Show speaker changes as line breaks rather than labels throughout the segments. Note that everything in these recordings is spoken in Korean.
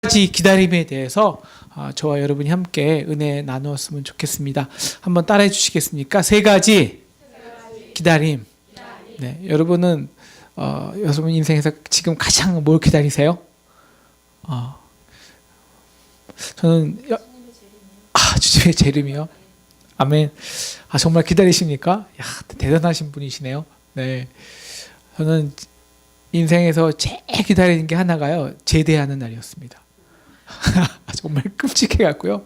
가지 기다림에 대해서 저와 여러분이 함께 은혜 나누었으면 좋겠습니다. 한번 따라해 주시겠습니까? 세 가지 기다림. 네, 여러분은 여러분 인생에서 지금 가장 뭘 기다리세요? 저는 주님의 재림이요. 아멘. 정말 기다리십니까? 대단하신 분이시네요. 네, 저는 인생에서 제일 기다리는 게 하나가요, 제대하는 날이었습니다. 정말 끔찍해 갖고요.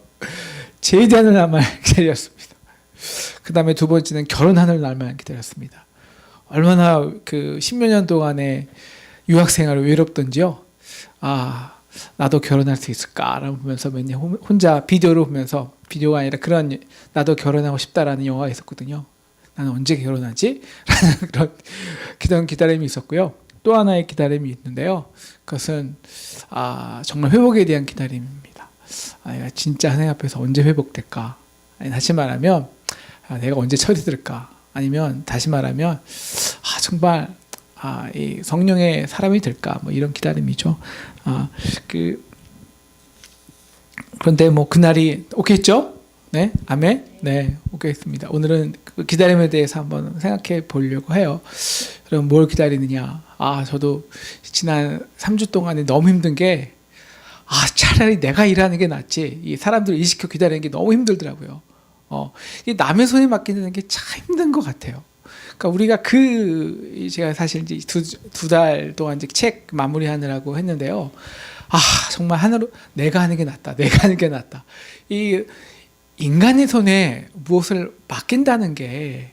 제대하는 날만 기다렸습니다. 그 다음에 두 번째는 결혼하는 날만 기다렸습니다. 얼마나 그 10여 년 동안의 유학생활을 외롭던지요. 나도 결혼할 수 있을까라고 보면서 맨날 혼자 비디오를 보면서, 비디오가 아니라 그런 나도 결혼하고 싶다라는 영화가 있었거든요. 나는 언제 결혼하지? 라는 그런 기다림이 있었고요. 또 하나의 기다림이 있는데요. 그것은 정말 회복에 대한 기다림입니다. 내가 진짜 하나님 앞에서 언제 회복될까? 다시 말하면 내가 언제 처리될까? 아니면 다시 말하면 정말 이 성령의 사람이 될까? 뭐 이런 기다림이죠. 그런데 뭐 그날이 오겠죠? 네, 아멘. 네, 오겠습니다. 오늘은 그 기다림에 대해서 한번 생각해 보려고 해요. 그럼 뭘 기다리느냐? 저도 지난 3주 동안에 너무 힘든 게 차라리 내가 일하는 게 낫지. 이 사람들 일 시켜 기다리는 게 너무 힘들더라고요. 이 남의 손에 맡기는 게 참 힘든 것 같아요. 그러니까 우리가 제가 사실 이제 두 달 동안 이제 책 마무리하느라고 했는데요. 정말 하나로 내가 하는 게 낫다. 내가 하는 게 낫다. 이 인간의 손에 무엇을 맡긴다는 게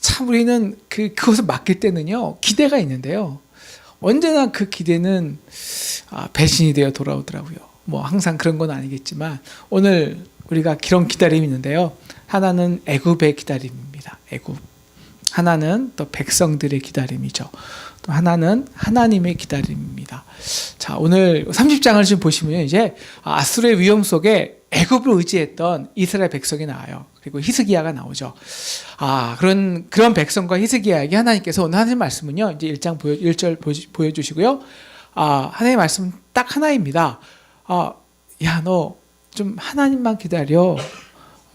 참 우리는 그것을 맡길 때는요, 기대가 있는데요. 언제나 그 기대는 배신이 되어 돌아오더라고요. 뭐 항상 그런 건 아니겠지만 오늘 우리가 그런 기다림이 있는데요. 하나는 애굽의 기다림입니다. 애굽. 하나는 또 백성들의 기다림이죠. 또 하나는 하나님의 기다림입니다. 자, 오늘 30장을 지금 보시면 이제 아수르의 위험 속에 애굽을 의지했던 이스라엘 백성이 나와요. 그리고 히스기야가 나오죠. 그런 백성과 히스기야에게 하나님께서 오늘 하나님 말씀은요, 이제 1절 보여주시고요. 하나님의 말씀 딱 하나입니다. 너 좀 하나님만 기다려.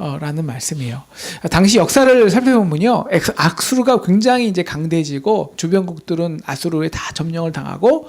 라는 말씀이에요. 당시 역사를 살펴보면요, 아수르가 굉장히 이제 강대해지고 주변국들은 아수르에 다 점령을 당하고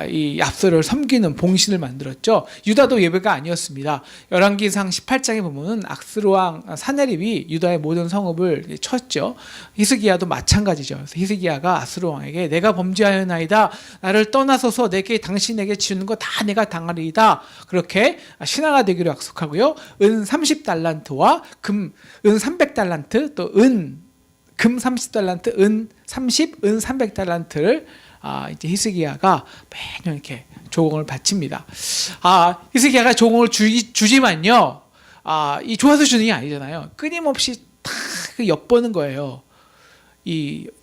이 아수르를 섬기는 봉신을 만들었죠. 유다도 예외가 아니었습니다. 열왕기상 18장에 보면은 아수르 왕 사네립이 유다의 모든 성읍을 쳤죠. 히스기야도 마찬가지죠. 그래서 히스기야가 아수르 왕에게 내가 범죄하였나이다. 나를 떠나서서 당신에게 지는 거 다 내가 당하리이다. 그렇게 신하가 되기로 약속하고요. 은 30달란트 와 금, 은 300달란트, 또 금 30달란트, 은 30, 은 300달란트를 이제 히스기야가 매년 이렇게 조공을 바칩니다. 히스기야가 조공을 주지만요, 이 좋아서 주는 게 아니잖아요. 끊임없이 다 엿보는 거예요.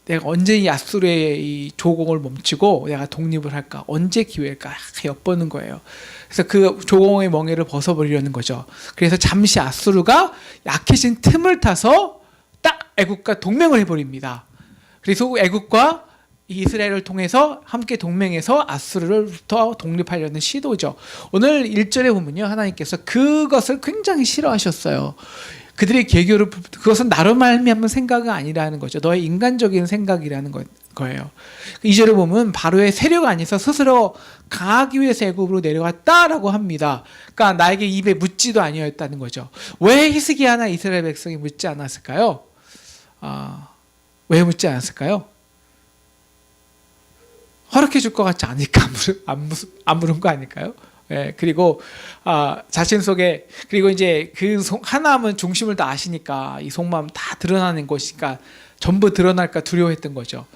내가 언제 이 아수르의 이 조공을 멈추고 내가 독립을 할까? 언제 기회일까? 엿보는 거예요. 그래서 그 조공의 멍에를 벗어버리려는 거죠. 그래서 잠시 아수르가 약해진 틈을 타서 딱 애국과 동맹을 해버립니다. 그래서 애국과 이스라엘을 통해서 함께 동맹해서 아수르로부터 독립하려는 시도죠. 오늘 1절에 보면요, 하나님께서 그것을 굉장히 싫어하셨어요. 그들의 계교를, 그것은 나로 말미암은 생각이 아니라는 거죠. 너의 인간적인 생각이라는 거예요. 2절에 보면 바로의 세력 안에서 스스로 강하기 위해서 애굽으로 내려왔다라고 합니다. 그러니까 나에게 입에 묻지도 아니었다는 거죠. 왜 히스기야나 이스라엘 백성이 묻지 않았을까요? 왜 묻지 않았을까요? 허락해 줄 것 같지 않으니까 안 물은 거 아닐까요? 예, 그리고 자신 속에, 그리고 이제 하나님은 중심을 다 아시니까 이 속마음 다 드러나는 것이니까 전부 드러날까 두려워했던 거죠.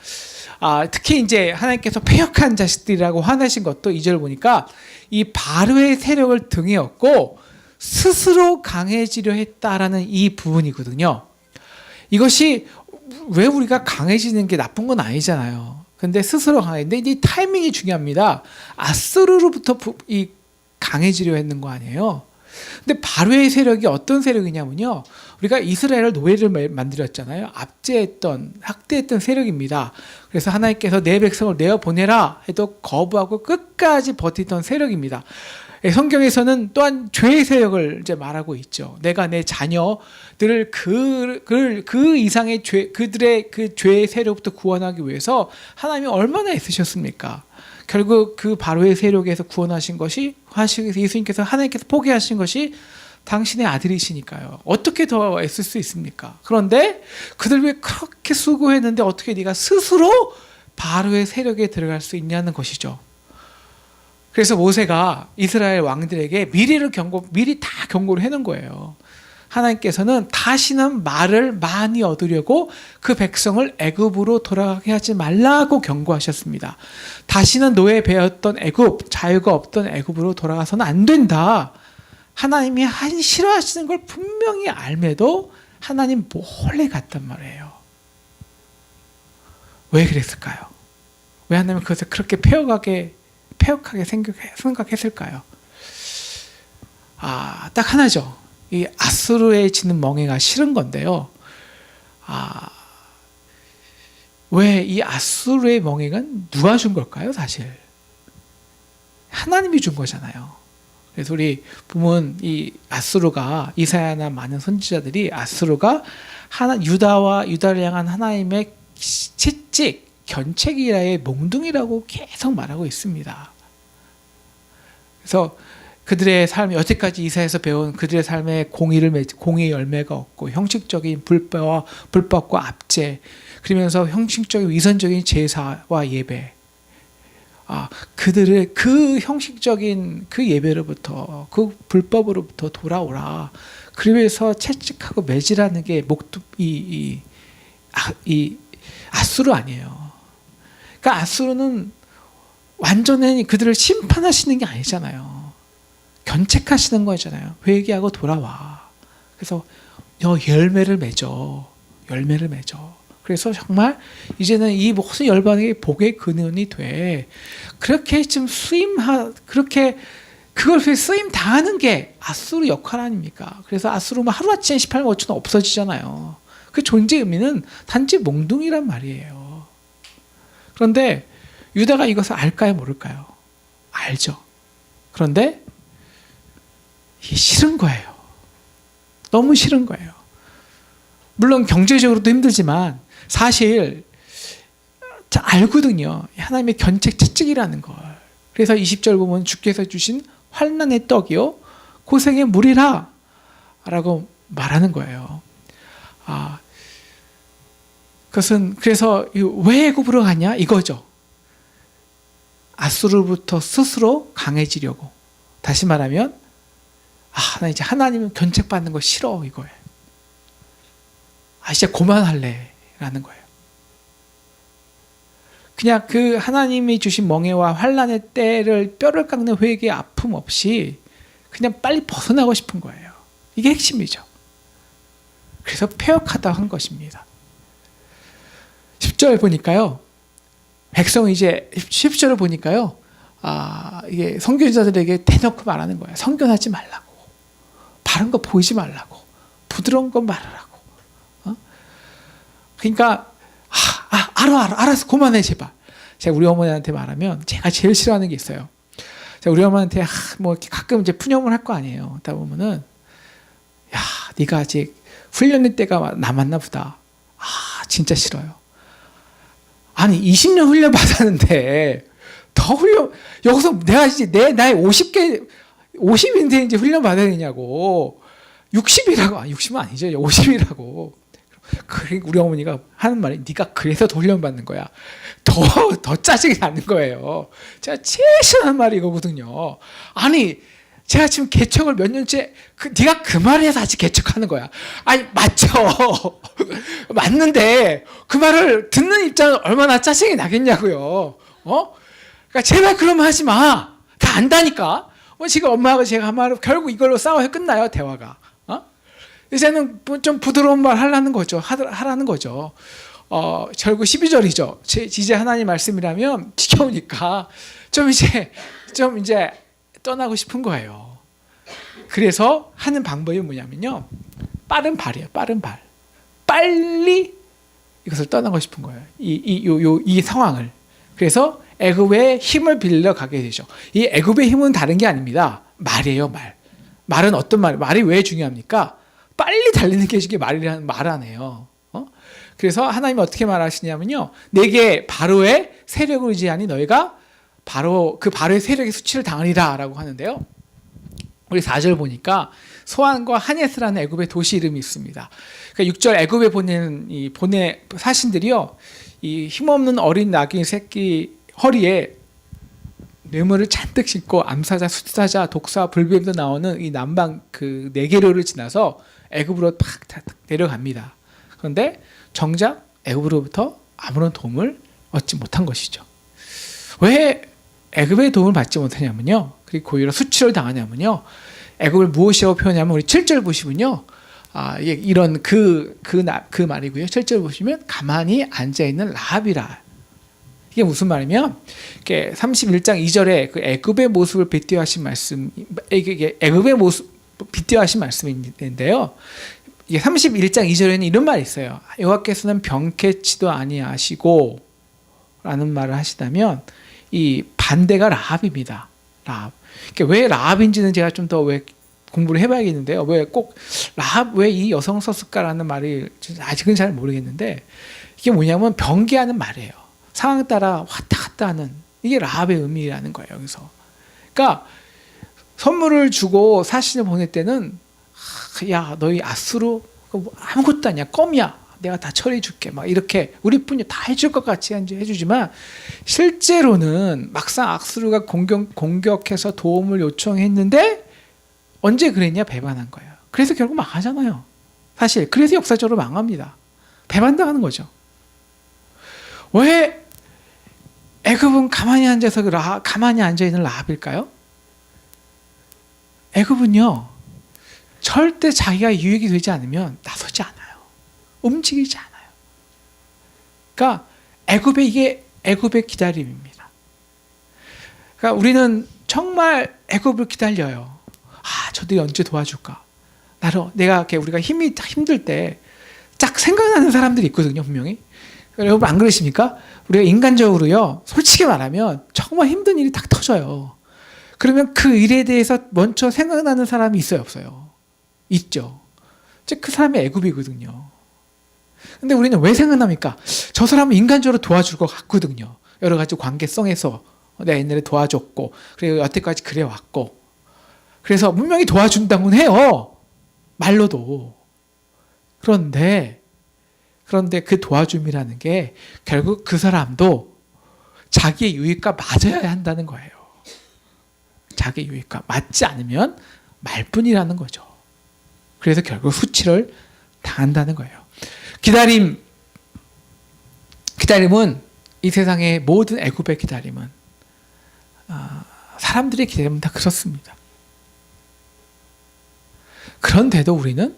특히 이제 하나님께서 패역한 자식들이라고 화내신 것도 2절 보니까 이 바로의 세력을 등에 업고 스스로 강해지려 했다라는 이 부분이거든요. 이것이 왜 우리가 강해지는 게 나쁜 건 아니잖아요. 근데 스스로 강해진데 이 타이밍이 중요합니다. 아수르로부터 강해지려 했는 거 아니에요. 근데 바로의 세력이 어떤 세력이냐면요, 우리가 이스라엘을 노예를 만들었잖아요. 압제했던, 학대했던 세력입니다. 그래서 하나님께서 내 백성을 내어보내라 해도 거부하고 끝까지 버티던 세력입니다. 성경에서는 또한 죄의 세력을 이제 말하고 있죠. 내가 내 자녀들을 그 이상의 그들의 그 죄의 세력부터 구원하기 위해서 하나님이 얼마나 애쓰셨습니까? 결국 그 바로의 세력에서 구원하신 것이 예수님께서 하나님께서 포기하신 것이 당신의 아들이시니까요. 어떻게 더 애쓸 수 있습니까? 그런데 그들 왜 그렇게 수고했는데 어떻게 네가 스스로 바로의 세력에 들어갈 수 있냐는 것이죠. 그래서 모세가 이스라엘 왕들에게 미리 다 경고를 해놓은 거예요. 하나님께서는 다시는 말을 많이 얻으려고 그 백성을 애굽으로 돌아가게 하지 말라고 경고하셨습니다. 다시는 노예 배웠던 애굽, 자유가 없던 애굽으로 돌아가서는 안 된다. 하나님이 싫어하시는 걸 분명히 알매도 하나님 몰래 갔단 말이에요. 왜 그랬을까요? 왜 하나님은 그것을 그렇게 폐역하게 생각했을까요? 딱 하나죠. 이 아수르에 지는 멍에가 싫은 건데요. 왜 이 아수르의 멍에가 누가 준 걸까요? 사실 하나님이 준 거잖아요. 그래서 우리 보면 이 아수르가 이사야나 많은 선지자들이 아수르가 유다를 향한 하나님의 채찍, 견책이라의 몽둥이라고 계속 말하고 있습니다. 그래서 그들의 삶, 여태까지 이사야에서 배운 그들의 삶에 공의의 열매가 없고 형식적인 불법과 압제, 그러면서 형식적인 위선적인 제사와 예배, 그들의 그 형식적인 그 예배로부터 그 불법으로부터 돌아오라. 그러면서 채찍하고 매질하는 게 아수르 아니에요. 그러니까 아수르는 완전히 그들을 심판하시는 게 아니잖아요. 견책하시는 거잖아요. 회개하고 돌아와. 그래서 열매를 맺어. 그래서 정말 이제는 이 모든 열방의 복의 근원이 돼. 그렇게 좀 그렇게 그걸 쓰임 당하는 게 아수르 역할 아닙니까? 그래서 아수르는 하루아침에 18만 5천 없어지잖아요. 그 존재 의미는 단지 몽둥이란 말이에요. 그런데 유다가 이것을 알까요, 모를까요? 알죠. 그런데 이게 싫은 거예요. 너무 싫은 거예요. 물론 경제적으로도 힘들지만 사실 알거든요. 하나님의 견책 채찍이라는 걸. 그래서 20절 보면 주께서 주신 환난의 떡이요 고생의 물이라 라고 말하는 거예요. 그것은 그래서 왜 애굽으로 가냐 이거죠. 아수르부터 스스로 강해지려고. 다시 말하면 나 이제 하나님은 견책받는 거 싫어 이거예요. 이제 그만할래 라는 거예요. 그냥 그 하나님이 주신 멍에와 환난의 때를 뼈를 깎는 회개의 아픔 없이 그냥 빨리 벗어나고 싶은 거예요. 이게 핵심이죠. 그래서 폐역하다 한 것입니다. 10절 보니까요. 백성이 이제 10절을 보니까요. 이게 선교사들에게 대놓고 말하는 거예요. 선교하지 말라고. 바른 거 보이지 말라고. 부드러운 거 말하라고. 그러니까 알았어. 그만해 제발. 제가 우리 어머니한테 말하면 제가 제일 싫어하는 게 있어요. 제가 우리 어머니한테 뭐 이렇게 가끔 이제 푸념을 할 거 아니에요. 그러다 보면은 네가 아직 훈련의 때가 남았나 보다. 진짜 싫어요. 아니 20년 훈련 받았는데 더 여기서 내가 이제 내 나이 50인데 이제 훈련 받아야 되냐고. 60이라고 60은 아니죠. 50이라고. 우리 어머니가 하는 말이 네가 그래서 더 훈련 받는 거야. 더 짜증이 나는 거예요. 제가 제일 싫어하는 말이 이거거든요. 아니 제가 지금 개척을 몇 년째 네가 그 말에서 아직 개척하는 거야. 맞죠. 맞는데 그 말을 듣는 입장은 얼마나 짜증이 나겠냐고요. 그러니까 제발 그런 말 하지 마. 다 안다니까. 지금 엄마하고 제가 한 말을 결국 이걸로 싸워야 끝나요 대화가. 이제는 좀 부드러운 말 하라는 거죠. 결국 12절이죠. 이제 하나님 말씀이라면 지겨우니까 좀 이제 떠나고 싶은 거예요. 그래서 하는 방법이 뭐냐면요. 빠른 발이에요. 빠른 발. 빨리 이것을 떠나고 싶은 거예요. 이 상황을. 그래서 애굽의 힘을 빌려 가게 되죠. 이 애굽의 힘은 다른 게 아닙니다. 말이에요, 말. 말은 어떤 말? 말이 왜 중요합니까? 빨리 달리는 게 이게 말이라는 말 아니에요. 그래서 하나님이 어떻게 말하시냐면요, 내게 바로의 세력을 의지하니 너희가 바로 그 바로의 세력의 수치를 당하리라라고 하는데요. 우리 4절 보니까 소안과 하네스라는 애굽의 도시 이름이 있습니다. 그러니까 6절 애굽에 보내는 이 사신들이요, 이 힘없는 어린 낙인 새끼 허리에 뇌물을 잔뜩 싣고 암사자, 숫사자, 독사, 불뱀도 나오는 이 남방 그 네게로를 지나서 애굽으로 팍 내려갑니다. 그런데 정작 애굽으로부터 아무런 도움을 얻지 못한 것이죠. 왜 애굽의 도움을 받지 못하냐면요, 그리고 오히려 수치를 당하냐면요, 애굽을 무엇이라고 표현하냐면 우리 7절 보시면요, 이런 그 말이고요. 7절 보시면 가만히 앉아있는 라합이라. 이게 무슨 말이면, 31장 2절에 그 애굽의 모습을 빗대어하신 말씀, 애굽의 모습 빗대어하신 말씀인데요. 이게 31장 2절에는 이런 말이 있어요. 여호와께서는 병케치도 아니하시고 라는 말을 하시다면, 이 반대가 라합입니다. 라합. 왜 라합인지는 제가 좀 더 왜 공부를 해봐야겠는데요. 왜 꼭 라합, 왜 이 여성 썼을까라는 말이 아직은 잘 모르겠는데, 이게 뭐냐면 변개하는 말이에요. 상황 따라 왔다 갔다 하는, 이게 라합의 의미라는 거예요, 여기서. 그러니까 선물을 주고 사신을 보낼 때는, 야, 너희 아수르 아무것도 아니야, 껌이야, 내가 다 처리해 줄게, 막 이렇게 우리뿐이 다 해줄 것 같이 해주지만, 실제로는 막상 아수르가 공격해서 도움을 요청했는데 언제 그랬냐? 배반한 거예요. 그래서 결국 망하잖아요, 사실. 그래서 역사적으로 망합니다. 배반당하는 거죠. 왜 애굽은 가만히 앉아있는 라합일까요? 애굽은요, 절대 자기가 유익이 되지 않으면 나서지 않아요. 움직이지 않아요. 그러니까 이게 애굽의 기다림입니다. 그러니까 우리는 정말 애굽을 기다려요. 저들이 언제 도와줄까? 우리가 힘들 때 딱 생각나는 사람들이 있거든요, 분명히. 여러분 안 그러십니까? 우리가 인간적으로요, 솔직히 말하면 정말 힘든 일이 딱 터져요. 그러면 그 일에 대해서 먼저 생각나는 사람이 있어요, 없어요? 있죠. 그 사람이 애굽이거든요. 근데 우리는 왜 생각납니까? 저 사람은 인간적으로 도와줄 것 같거든요. 여러 가지 관계성에서 내가 옛날에 도와줬고, 그리고 여태까지 그래왔고, 그래서 분명히 도와준다고는 해요, 말로도. 그런데 그 도와줌이라는 게 결국 그 사람도 자기의 유익과 맞아야 한다는 거예요. 자기의 유익과 맞지 않으면 말뿐이라는 거죠. 그래서 결국 수치를 당한다는 거예요. 기다림은 이 세상의 모든 애굽의 기다림은, 사람들의 기다림은 다 그렇습니다. 그런데도 우리는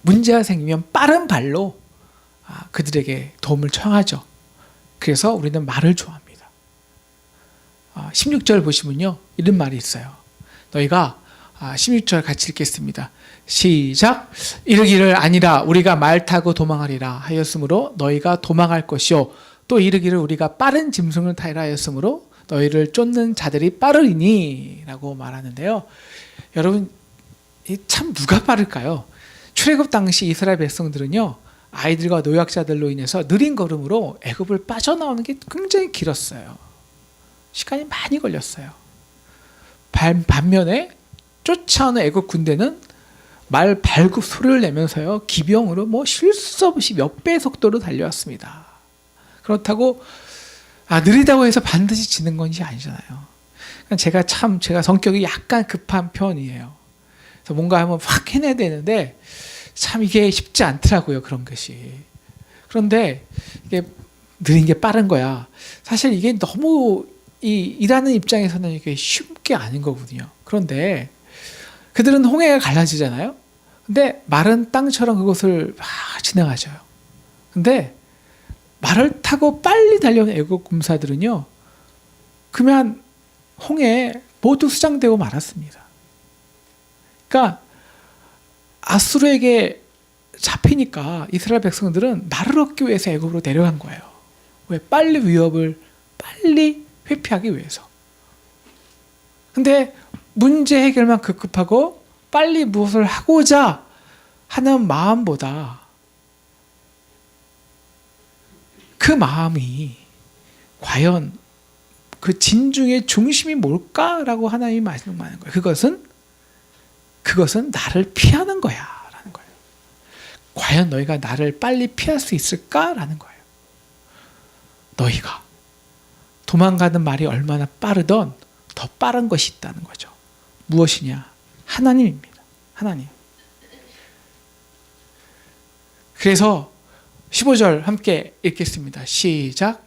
문제가 생기면 빠른 발로 그들에게 도움을 청하죠. 그래서 우리는 말을 좋아합니다. 16절 보시면요, 이런 말이 있어요. 너희가 16절 같이 읽겠습니다. 시작. 이르기를 아니라 우리가 말 타고 도망하리라 하였으므로 너희가 도망할 것이요, 또 이르기를 우리가 빠른 짐승을 타리라 하였으므로 너희를 쫓는 자들이 빠르리니 라고 말하는데요. 여러분, 참 누가 빠를까요? 출애굽 당시 이스라엘 백성들은요, 아이들과 노약자들로 인해서 느린 걸음으로 애굽을 빠져나오는 게 굉장히 길었어요. 시간이 많이 걸렸어요. 반면에 쫓아오는 애굽 군대는 말 발굽 소리를 내면서요, 기병으로 쉴 수 없이 몇 배의 속도로 달려왔습니다. 그렇다고 느리다고 해서 반드시 지는 것이 아니잖아요. 제가 성격이 약간 급한 편이에요. 그래서 뭔가 한번 확 해내야 되는데 참 이게 쉽지 않더라고요, 그런 것이. 그런데 이게 느린 게 빠른 거야. 사실 이게 너무 일하는 입장에서는 이게 쉬운 게 아닌 거거든요. 그런데 그들은 홍해가 갈라지잖아요. 근데 마른 땅처럼 그곳을 막 지나가죠. 근데 말을 타고 빨리 달려오는 애국 군사들은요, 그러면 홍해에 모두 수장되고 말았습니다. 그러니까 아수르에게 잡히니까 이스라엘 백성들은 말을 얻기 위해서 애굽으로 내려간 거예요. 왜? 위협을 빨리 회피하기 위해서. 근데 문제 해결만 급급하고 빨리 무엇을 하고자 하는 마음보다 그 마음이 과연 그 진중의 중심이 뭘까라고 하나님이 말씀하는 거예요. 그것은 나를 피하는 거야 라는 거예요. 과연 너희가 나를 빨리 피할 수 있을까라는 거예요. 너희가 도망가는 말이 얼마나 빠르던 더 빠른 것이 있다는 거죠. 무엇이냐? 하나님입니다. 하나님. 그래서 15절 함께 읽겠습니다. 시작.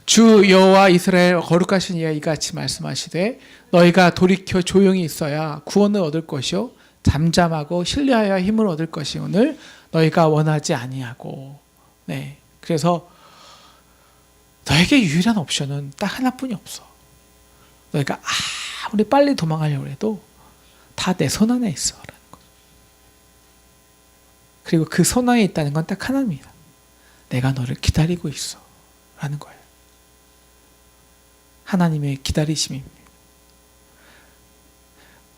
주 여호와 이스라엘 거룩하신 이가 이같이 말씀하시되 너희가 돌이켜 조용히 있어야 구원을 얻을 것이요 잠잠하고 신뢰하여 힘을 얻을 것이오늘 너희가 원하지 아니하고. 네. 그래서 너에게 유일한 옵션은 딱 하나뿐이 없어. 너희가 아무리 빨리 도망가려고 해도 다 내 손 안에 있어 라는 거죠. 그리고 그 손 안에 있다는 건 딱 하나입니다. 내가 너를 기다리고 있어 라는 거예요. 하나님의 기다리심입니다.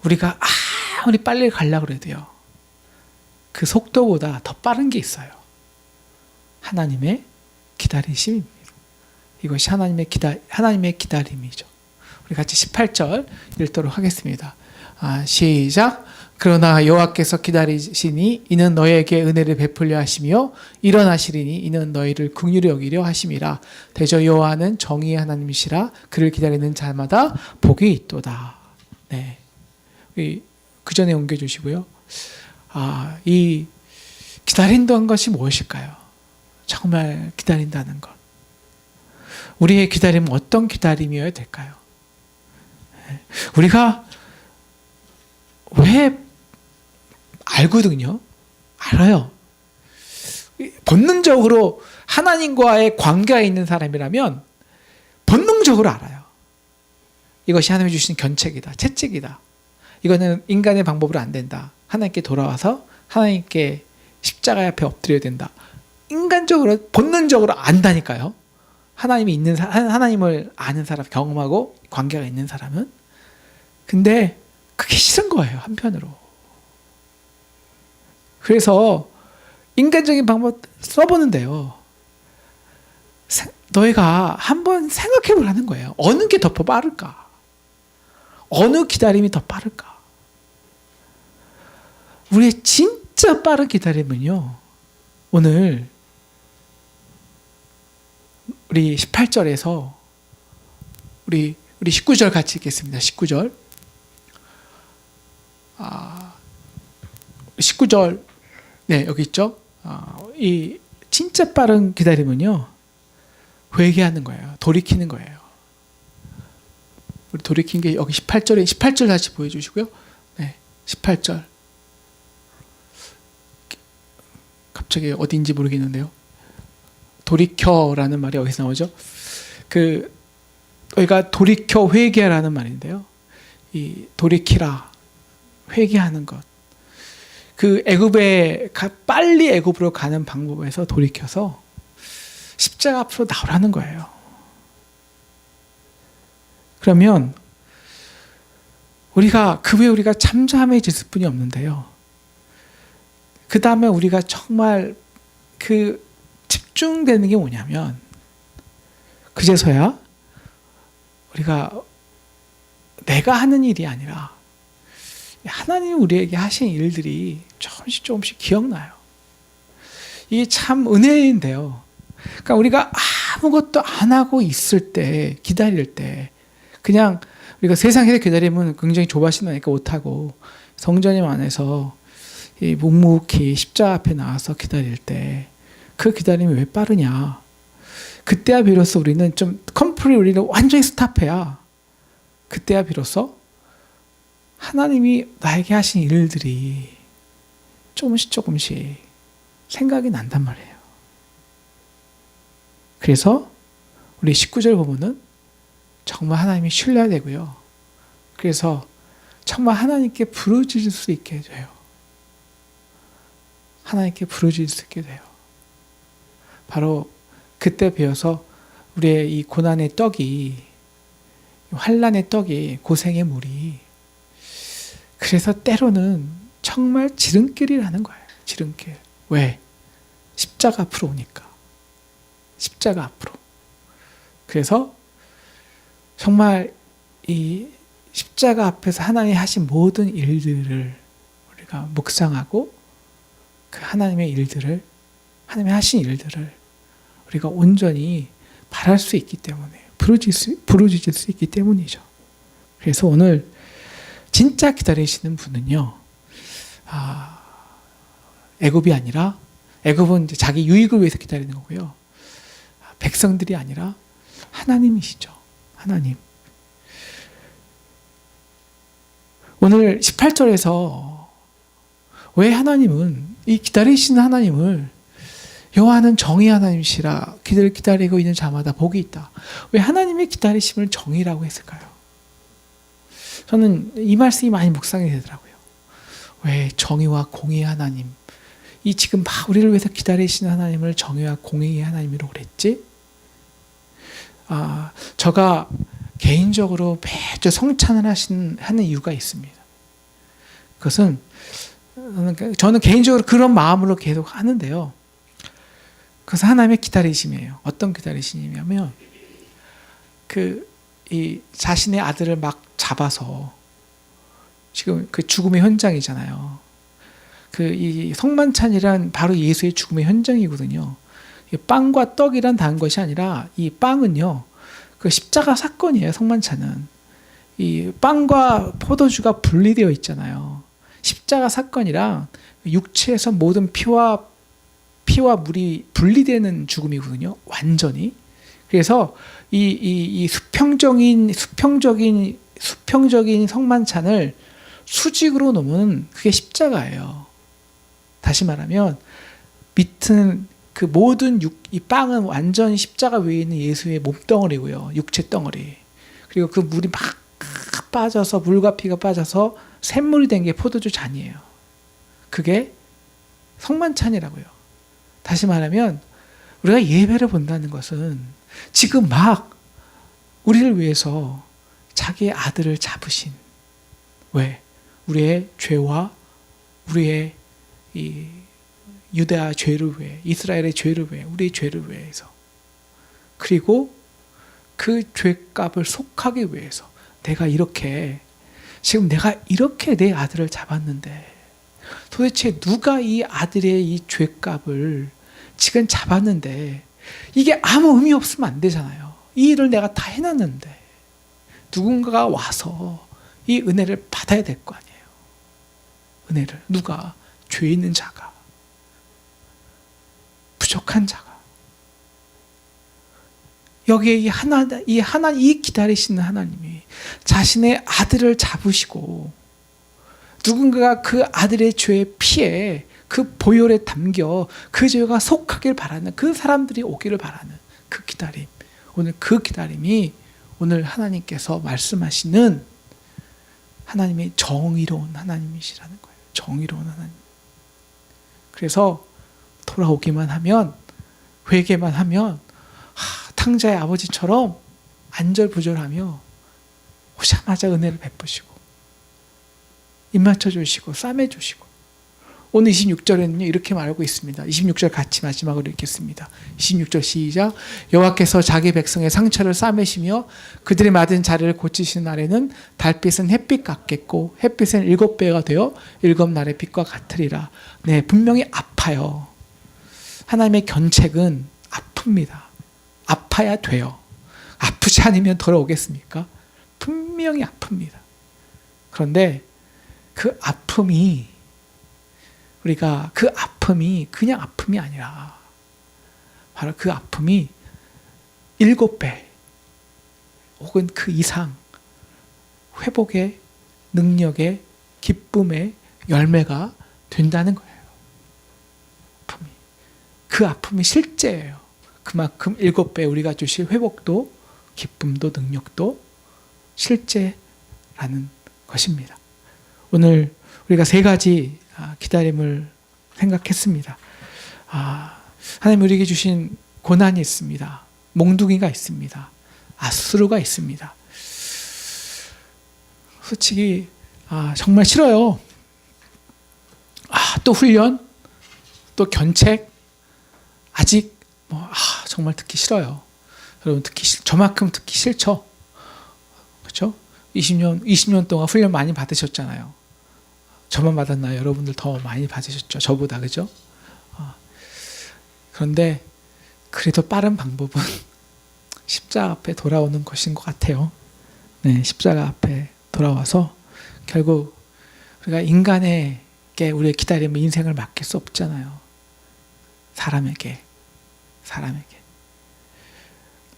우리가 아무리 빨리 가려고 해도요, 그 속도보다 더 빠른 게 있어요. 하나님의 기다리심입니다. 이것이 하나님의 기다림이죠. 우리 같이 18절 읽도록 하겠습니다. 시작. 그러나 여호와께서 기다리시니 이는 너희에게 은혜를 베풀려 하시며 일어나시리니 이는 너희를 긍휼히 여기려 하심이라. 대저 여호와는 정의의 하나님이시라. 그를 기다리는 자마다 복이 있도다. 네. 그 전에 옮겨주시고요. 이 기다린다는 것이 무엇일까요? 정말 기다린다는 것. 우리의 기다림은 어떤 기다림이어야 될까요? 우리가 왜 알거든요. 알아요. 본능적으로 하나님과의 관계가 있는 사람이라면 본능적으로 알아요. 이것이 하나님이 주신 견책이다, 채찍이다. 이거는 인간의 방법으로 안 된다. 하나님께 돌아와서 하나님께 십자가 앞에 엎드려야 된다. 인간적으로 본능적으로 안다니까요. 하나님을 아는 사람, 경험하고 관계가 있는 사람은. 근데 그게 싫은 거예요, 한편으로. 그래서 인간적인 방법 써보는데요, 너희가 한번 생각해 보라는 거예요. 어느 게 더 빠를까? 어느 기다림이 더 빠를까? 우리의 진짜 빠른 기다림은요, 오늘 우리 18절에서 우리 19절 같이 읽겠습니다. 19절. 19절. 네, 여기 있죠. 이 진짜 빠른 기다림은요, 회개하는 거예요. 돌이키는 거예요. 우리 돌이킨 게 여기 18절 다시 보여주시고요. 네, 18절. 갑자기 어디인지 모르겠는데요. 돌이켜라는 말이 어디서 나오죠? 여기가 돌이켜 회개라는 말인데요. 이 돌이키라, 회개하는 것. 빨리 애굽으로 가는 방법에서 돌이켜서 십자가 앞으로 나오라는 거예요. 그러면 그 후에 우리가 잠잠해질 뿐이 없는데요. 그 다음에 우리가 정말 집중되는 게 뭐냐면, 그제서야 우리가 내가 하는 일이 아니라 하나님이 우리에게 하신 일들이 조금씩 기억나요. 이게 참 은혜인데요. 그러니까 우리가 아무것도 안 하고 있을 때, 기다릴 때, 그냥 우리가 세상에서 기다리면 굉장히 조바심나니까 못하고, 성전님 안에서 묵묵히 십자가 앞에 나와서 기다릴 때, 그 기다림이 왜 빠르냐? 그때야 비로소 우리는 우리는 완전히 스탑해야, 그때야 비로소 하나님이 나에게 하신 일들이 조금씩 생각이 난단 말이에요. 그래서 우리 19절 보면은 정말 하나님이 신뢰해야 되고요. 그래서 정말 하나님께 부르짖을 수 있게 돼요. 하나님께 부르짖을 수 있게 돼요. 바로 그때 배워서 우리의 이 고난의 떡이, 환난의 떡이, 고생의 물이 그래서 때로는 정말 지름길이라는 거예요. 지름길. 왜? 십자가 앞으로 오니까. 십자가 앞으로. 그래서 정말 이 십자가 앞에서 하나님이 하신 모든 일들을 우리가 묵상하고 그 하나님의 일들을, 하나님이 하신 일들을 우리가 온전히 바랄 수 있기 때문에, 부르짖을 수 있기 때문이죠. 그래서 오늘 진짜 기다리시는 분은요, 애굽이 아니라, 애굽은 이제 자기 유익을 위해서 기다리는 거고요. 백성들이 아니라 하나님이시죠. 하나님. 오늘 18절에서 왜 하나님은, 이 기다리시는 하나님을 여호와는 정의 하나님이시라 기다리고 있는 자마다 복이 있다. 왜 하나님의 기다리심을 정의라고 했을까요? 저는 이 말씀이 많이 묵상이 되더라고요. 왜 정의와 공의의 하나님, 이 지금 막 우리를 위해서 기다리시는 하나님을 정의와 공의의 하나님이라고 그랬지? 제가 개인적으로 매주 성찬을 하는 이유가 있습니다. 그것은 저는 개인적으로 그런 마음으로 계속 하는데요. 그래서 하나님의 기다리심이에요. 어떤 기다리심이냐면 이 자신의 아들을 막 잡아서, 지금 그 죽음의 현장이잖아요. 이 성만찬이란 바로 예수의 죽음의 현장이거든요. 빵과 떡이란 다른 것이 아니라 이 빵은요, 그 십자가 사건이에요. 성만찬은 이 빵과 포도주가 분리되어 있잖아요. 십자가 사건이랑 육체에서 모든 피와 물이 분리되는 죽음이거든요. 완전히. 그래서 이 수평적인 성만찬을 수직으로 놓으면 그게 십자가예요. 다시 말하면 밑은 그 모든 이 빵은 완전히 십자가 위에 있는 예수의 몸덩어리고요. 육체 덩어리. 그리고 그 물이 막 빠져서, 물과 피가 빠져서 샘물이 된 게 포도주 잔이에요. 그게 성만찬이라고요. 다시 말하면 우리가 예배를 본다는 것은 지금 막 우리를 위해서 자기의 아들을 잡으신, 왜? 우리의 죄와 우리의 이 유다 죄를 위해, 이스라엘의 죄를 위해, 우리의 죄를 위해서, 그리고 그 죄값을 속하기 위해서 지금 내가 이렇게 내 아들을 잡았는데 도대체 누가 이 아들의 이 죄값을 지금 잡았는데, 이게 아무 의미 없으면 안 되잖아요. 이 일을 내가 다 해놨는데 누군가가 와서 이 은혜를 받아야 될 거 아니에요. 은혜를 누가? 죄 있는 자가, 부족한 자가. 여기에 이 기다리시는 하나님이 자신의 아들을 잡으시고, 누군가가 그 아들의 죄의 피에, 그 보혈에 담겨 그 죄가 속하길 바라는, 그 사람들이 오기를 바라는 그 기다림. 오늘 그 기다림이 오늘 하나님께서 말씀하시는 하나님의 정의로운 하나님이시라는 거예요. 정의로운 하나님. 그래서 돌아오기만 하면, 회개만 하면 탕자의 아버지처럼 안절부절하며 오자마자 은혜를 베푸시고 입 맞춰주시고 싸매주시고. 오늘 26절에는요 이렇게 말하고 있습니다. 26절 같이 마지막으로 읽겠습니다. 26절 시작. 여호와께서 자기 백성의 상처를 싸매시며 그들이 맞은 자리를 고치시는 날에는 달빛은 햇빛 같겠고 햇빛은 7배가 되어 7날의 빛과 같으리라. 네, 분명히 아파요. 하나님의 견책은 아픕니다. 아파야 돼요. 아프지 않으면 돌아오겠습니까? 분명히 아픕니다. 그런데 그 아픔이, 우리가 그 아픔이 그냥 아픔이 아니라 바로 그 아픔이 7배 혹은 그 이상 회복의 능력의 기쁨의 열매가 된다는 거예요. 아픔이. 그 아픔이 실제예요. 그만큼 7배 우리가 주실 회복도 기쁨도 능력도 실제라는 것입니다. 오늘 우리가 3가지 기다림을 생각했습니다. 하나님 우리에게 주신 고난이 있습니다. 몽둥이가 있습니다. 아수르가 있습니다. 솔직히 정말 싫어요. 또 훈련, 또 견책, 아직 정말 듣기 싫어요. 여러분 저만큼 듣기 싫죠? 그렇죠? 20년 동안 훈련 많이 받으셨잖아요. 저만 받았나요? 여러분들 더 많이 받으셨죠? 저보다, 그죠? 그런데 그래도 빠른 방법은 십자가 앞에 돌아오는 것인 것 같아요. 네, 십자가 앞에 돌아와서 결국 우리가 인간에게 우리의 기다림의 인생을 맡길 수 없잖아요. 사람에게.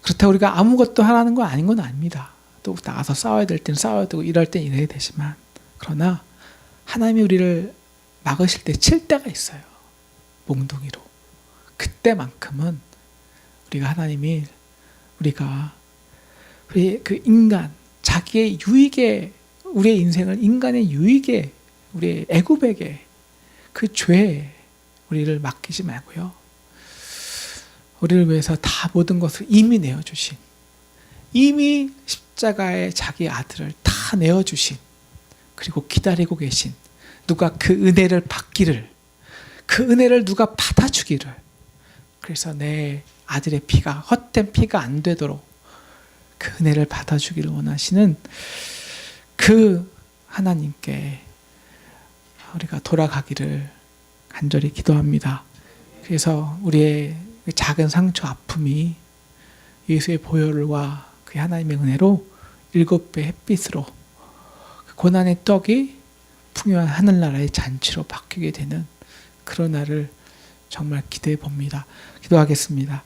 그렇다고 우리가 아무것도 하라는 건 아닌 건 아닙니다. 또 나가서 싸워야 될 때는 싸워야 되고 일할 때는 일해야 되지만, 그러나 하나님이 우리를 막으실 때 칠 때가 있어요. 몽둥이로. 그때만큼은 우리가 우리 그 인간, 자기의 유익에, 우리의 인생을 인간의 유익에, 우리의 애굽에게, 그 죄에 우리를 맡기지 말고요. 우리를 위해서 다 모든 것을 이미 내어주신, 이미 십자가에 자기 아들을 다 내어주신, 그리고 기다리고 계신, 누가 그 은혜를 받기를, 그 은혜를 누가 받아주기를, 그래서 내 아들의 피가 헛된 피가 안 되도록 그 은혜를 받아주기를 원하시는 그 하나님께 우리가 돌아가기를 간절히 기도합니다. 그래서 우리의 작은 상처, 아픔이 예수의 보혈과 그 하나님의 은혜로 7배 햇빛으로, 그 고난의 떡이 풍요한 하늘나라의 잔치로 바뀌게 되는 그런 날을 정말 기대해 봅니다. 기도하겠습니다.